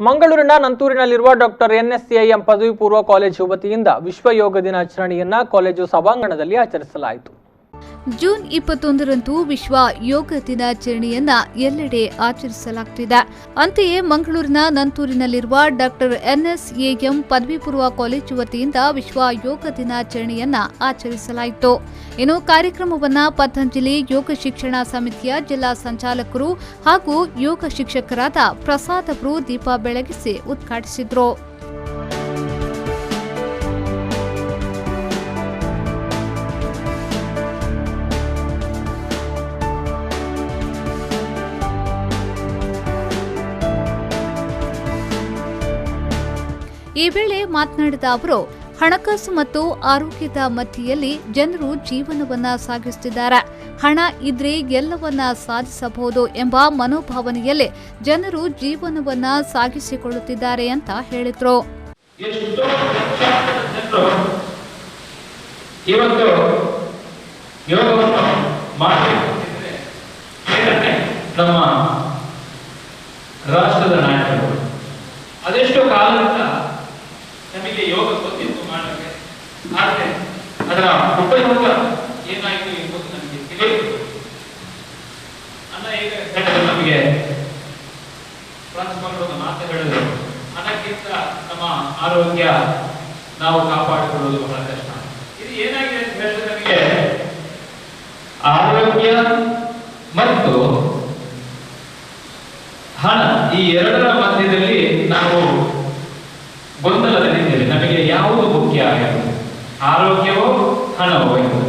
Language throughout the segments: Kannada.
ಮಂಗಳೂರಿನ ನಂತೂರಿನಲ್ಲಿರುವ ಡಾಕ್ಟರ್ ಎನ್ಎಸ್ಸಿಐಎಂ ಪದವಿ ಪೂರ್ವ ಕಾಲೇಜು ವತಿಯಿಂದ ವಿಶ್ವ ಯೋಗ ದಿನಾಚರಣೆಯನ್ನು ಕಾಲೇಜು ಸಭಾಂಗಣದಲ್ಲಿ ಆಚರಿಸಲಾಯಿತು. ಜೂನ್ 21ರಂದು ವಿಶ್ವ ಯೋಗ ದಿನಾಚರಣೆಯನ್ನ ಎಲ್ಲೆಡೆ ಆಚರಿಸಲಾಗುತ್ತಿದೆ. ಅಂತೆಯೇ ಮಂಗಳೂರಿನ ನಂತೂರಿನಲ್ಲಿರುವ ಡಾಕ್ಟರ್ ಎನ್ಎಸ್ಎಎಂ ಪದವಿ ಪೂರ್ವ ಕಾಲೇಜು ವತಿಯಿಂದ ವಿಶ್ವ ಯೋಗ ದಿನಾಚರಣೆಯನ್ನ ಆಚರಿಸಲಾಯಿತು. ಇನ್ನು ಕಾರ್ಯಕ್ರಮವನ್ನ ಪತಂಜಲಿ ಯೋಗ ಶಿಕ್ಷಣ ಸಮಿತಿಯ ಜಿಲ್ಲಾ ಸಂಚಾಲಕರು ಹಾಗೂ ಯೋಗ ಶಿಕ್ಷಕರಾದ ಪ್ರಸಾದ್ ಅವರು ದೀಪ ಬೆಳಗಿಸಿ ಉದ್ಘಾಟಿಸಿದರು. ಈ ವೇಳೆ ಮಾತನಾಡಿದ ಅವರು, ಹಣಕಾಸು ಮತ್ತು ಆರೋಗ್ಯದ ಮಧ್ಯೆಯಲ್ಲಿ ಜನರು ಜೀವನವನ್ನ ಸಾಗಿಸುತ್ತಿದ್ದಾರೆ. ಹಣ ಇದ್ರೆ ಎಲ್ಲವನ್ನ ಸಾಧಿಸಬಹುದು ಎಂಬ ಮನೋಭಾವನೆಯಲ್ಲಿ ಜನರು ಜೀವನವನ್ನ ಸಾಗಿಸಿಕೊಳ್ಳುತ್ತಿದ್ದಾರೆ ಅಂತ ಹೇಳಿದ್ರು. ರಾಷ್ಟ್ರದ ನಾಯಕರು ಅದೆಷ್ಟೋ ಕಾಲದಿಂದ ನಮಗೆ ಯೋಗ ಗೊತ್ತಿತ್ತು ಮಾಡಕ್ಕೆ, ಆದರೆ ಅದರ ಉಪಯೋಗ ಏನಾಯಿತು ಎಂಬುದು ನಮಗೆ ತಿಳಿಯಿತು. ಅನೇಕ ಘಟನೆ ನಮಗೆ ಪ್ರಾಂಶುಪಾಲರು ಒಂದು ಮಾತು ಹೇಳಿದ್ರು, ಹಣಕ್ಕಿಂತ ನಮ್ಮ ಆರೋಗ್ಯ ನಾವು ಕಾಪಾಡಿಕೊಳ್ಳುವುದು ಬಹಳ ಕಷ್ಟ. ಇದು ಏನಾಗಿದೆ ಅಂತ ಹೇಳಿದ್ರೆ ನಮಗೆ ಆರೋಗ್ಯ ಮತ್ತು ಹಣ ಈ ಎರಡರ ಮಧ್ಯದಲ್ಲಿ ನಾವು ಗೊಂದಲದಲ್ಲಿದ್ದೇವೆ. ನಮಗೆ ಯಾವುದು ಮುಖ್ಯ ಆಗಿದೆ, ಆರೋಗ್ಯವೋ ಹಣವೋ ಎಂದು.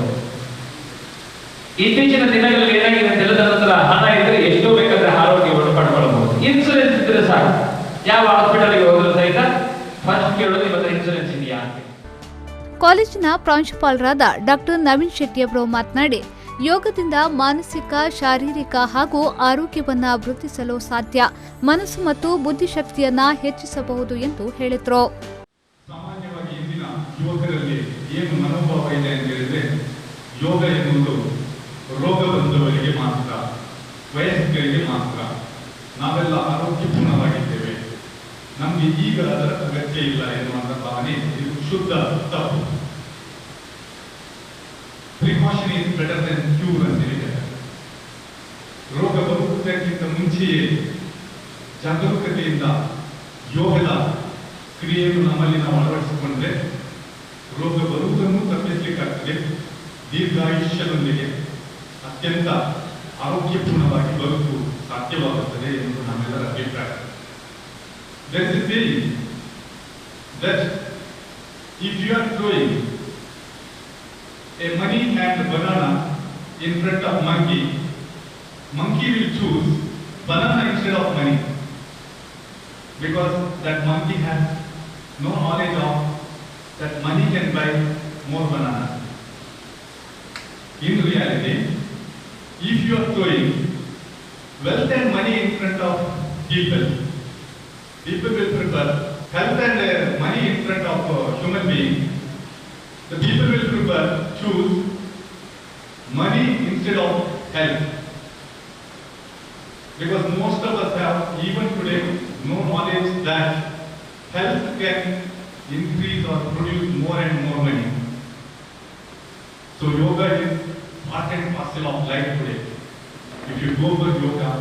ಇತ್ತೀಚಿನ ದಿನಗಳಲ್ಲಿ ಏನಾಗಿದೆ ಅಂತ ಹೇಳಿದ ನಂತರ ಹಣ ಇದ್ರೆ ಎಷ್ಟೋ ಬೇಕಾದ್ರೆ ಆರೋಗ್ಯವನ್ನು ಪಡ್ಕೊಳ್ಬಹುದು. ಇನ್ಸೂರೆನ್ಸ್ ಇದ್ರೆ ಸಾಕು, ಯಾವ ಹಾಸ್ಪಿಟಲ್ಗೆ ಹೋದ್ರು ಸಹಿತ ಫಸ್ಟ್ ಕೇಳೋದು ಇವತ್ತು ಇನ್ಸೂರೆನ್ಸ್ ಇದೆಯಾ ಅಂತ. ಕಾಲೇಜಿನ ಪ್ರಾಂಶುಪಾಲರಾದ ಡಾಕ್ಟರ್ ನವೀನ್ ಶೆಟ್ಟಿ ಅವರು ಮಾತನಾಡಿ, ಯೋಗದಿಂದ ಮಾನಸಿಕ, ಶಾರೀರಿಕ ಹಾಗೂ ಆರೋಗ್ಯವನ್ನ ವೃದ್ಧಿಸಲು ಸಾಧ್ಯ, ಮನಸ್ಸು ಮತ್ತು ಬುದ್ಧಿಶಕ್ತಿಯನ್ನ ಹೆಚ್ಚಿಸಬಹುದು ಎಂದು ಹೇಳಿದರು. ಸಾಮಾನ್ಯವಾಗಿ ಇಂದಿನ ಯುವಕರಲ್ಲಿ ಏನು ಮನೋಭಾವ ಇದೆ ಅಂತ ಹೇಳಿದ್ರೆ, ಯೋಗ ಎನ್ನುವುದು ರೋಗ ಬಂದವರಿಗೆ ಮಾತ್ರ, ವಯಸ್ಕರಿಗೆ ಮಾತ್ರ, ನಾವೆಲ್ಲ ಆರೋಗ್ಯಪೂರ್ಣವಾಗಿದ್ದೇವೆ, ನಮಗೆ ಈಗ ಅದರ ಅಗತ್ಯ ಇಲ್ಲ ಎನ್ನುವಂತ ಭಾವನೆ ಇದು ಶುದ್ಧ ತಪ್ಪು. Precaution is better then cure ಅಂತ ಹೇಳಿದ್ದಾರೆ. ರೋಗ ಬರುವುದಕ್ಕಿಂತ ಮುಂಚೆಯೇ ಜಾಗರೂಕತೆಯಿಂದ ಯೋಗದ ಕ್ರಿಯೆಯನ್ನು ನಮ್ಮಲ್ಲಿ ನಾವು ಅಳವಡಿಸಿಕೊಂಡ್ರೆ ರೋಗ ಬರುವುದನ್ನು ತಪ್ಪಿಸಲಿಕ್ಕಾಗ್ತದೆ, ದೀರ್ಘಾಯುಷ್ಯದೊಂದಿಗೆ ಅತ್ಯಂತ ಆರೋಗ್ಯಪೂರ್ಣವಾಗಿ ಬದುಕು ಸಾಧ್ಯವಾಗುತ್ತದೆ ಎಂದು ನಮ್ಮೆಲ್ಲರ ಅಭಿಪ್ರಾಯ. There is a saying that if you are throwing a money and banana in front of monkey, monkey will choose banana instead of money, because that monkey has no knowledge of that money can buy more bananas. In reality, if you are throwing wealth and money in front of people, people will prefer health and money in front of human being. The people will prefer choose money instead of health, because most of us have even today no knowledge that health can increase or produce more and more money. So yoga is part and parcel of life today. If you go for yoga,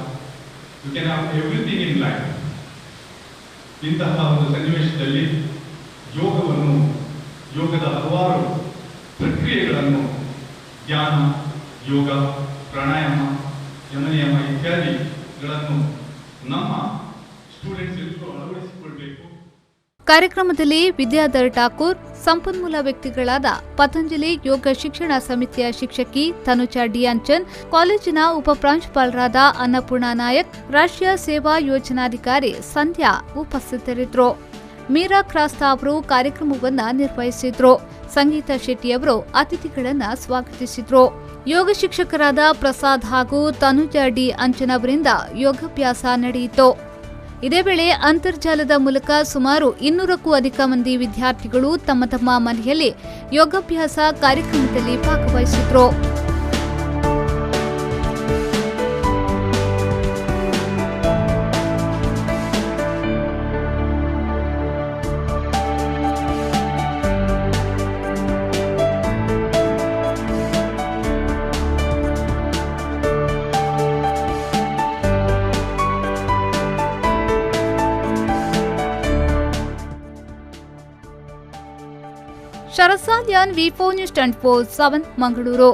you can have everything in life. ಇಂತಹ ಒಂದು ಸನ್ನಿವೇಶದಲ್ಲಿ ಯೋಗವನ್ನು, ಯೋಗದ ಹಲವಾರು ಪ್ರಕ್ರಿಯೆಗಳನ್ನು, ಧ್ಯಾನ, ಯೋಗ, ಪ್ರಾಣಾಯಾಮ, ಯಮನಿಯಮ ಇತ್ಯಾದಿಗಳನ್ನು ನಮ್ಮ ಸ್ಟೂಡೆಂಟ್ಸ್ ಎಲ್ಲರೂ ಅಳವಡಿಸಿಕೊಳ್ಬೇಕು. ಕಾರ್ಯಕ್ರಮದಲ್ಲಿ ವಿದ್ಯಾಧರ್ ಠಾಕೂರ್, ಸಂಪನ್ಮೂಲ ವ್ಯಕ್ತಿಗಳಾದ ಪತಂಜಲಿ ಯೋಗ ಶಿಕ್ಷಣ ಸಮಿತಿಯ ಶಿಕ್ಷಕಿ ತನುಜಾ ಡಿಯಾನ್ಚನ್, ಕಾಲೇಜಿನ ಉಪಪ್ರಾಂಶುಪಾಲರಾದ ಅನ್ನಪೂರ್ಣ ನಾಯಕ್, ರಾಷ್ಟ್ರೀಯ ಸೇವಾ ಯೋಜನಾಧಿಕಾರಿ ಸಂಧ್ಯಾ ಉಪಸ್ಥಿತರಿದ್ದರು. ಮೀರಾ ಕ್ರಾಸ್ತಾ ಅವರು ಕಾರ್ಯಕ್ರಮವನ್ನು ನಿರ್ವಹಿಸಿದ್ರು. ಸಂಗೀತ ಶೆಟ್ಟಿ ಅವರು ಅತಿಥಿಗಳನ್ನು ಸ್ವಾಗತಿಸಿದ್ರು. ಯೋಗ ಶಿಕ್ಷಕರಾದ ಪ್ರಸಾದ್ ಹಾಗೂ ತನುಜಾ ಡಿ ಅಂಚನ್ ಅವರಿಂದ ಯೋಗಾಭ್ಯಾಸ ನಡೆಯಿತು. ಇದೇ ವೇಳೆ ಅಂತರ್ಜಾಲದ ಮೂಲಕ ಸುಮಾರು 200ಕ್ಕೂ ಅಧಿಕ ಮಂದಿ ವಿದ್ಯಾರ್ಥಿಗಳು ತಮ್ಮ ತಮ್ಮ ಮನೆಯಲ್ಲಿ ಯೋಗಾಭ್ಯಾಸ ಕಾರ್ಯಕ್ರಮದಲ್ಲಿ ಭಾಗವಹಿಸಿದ್ರು. ಶರಸಾಲ್ಯಾನ್ ವಿ4 ನ್ಯೂಸ್ 24/7 ಮಂಗಳೂರು.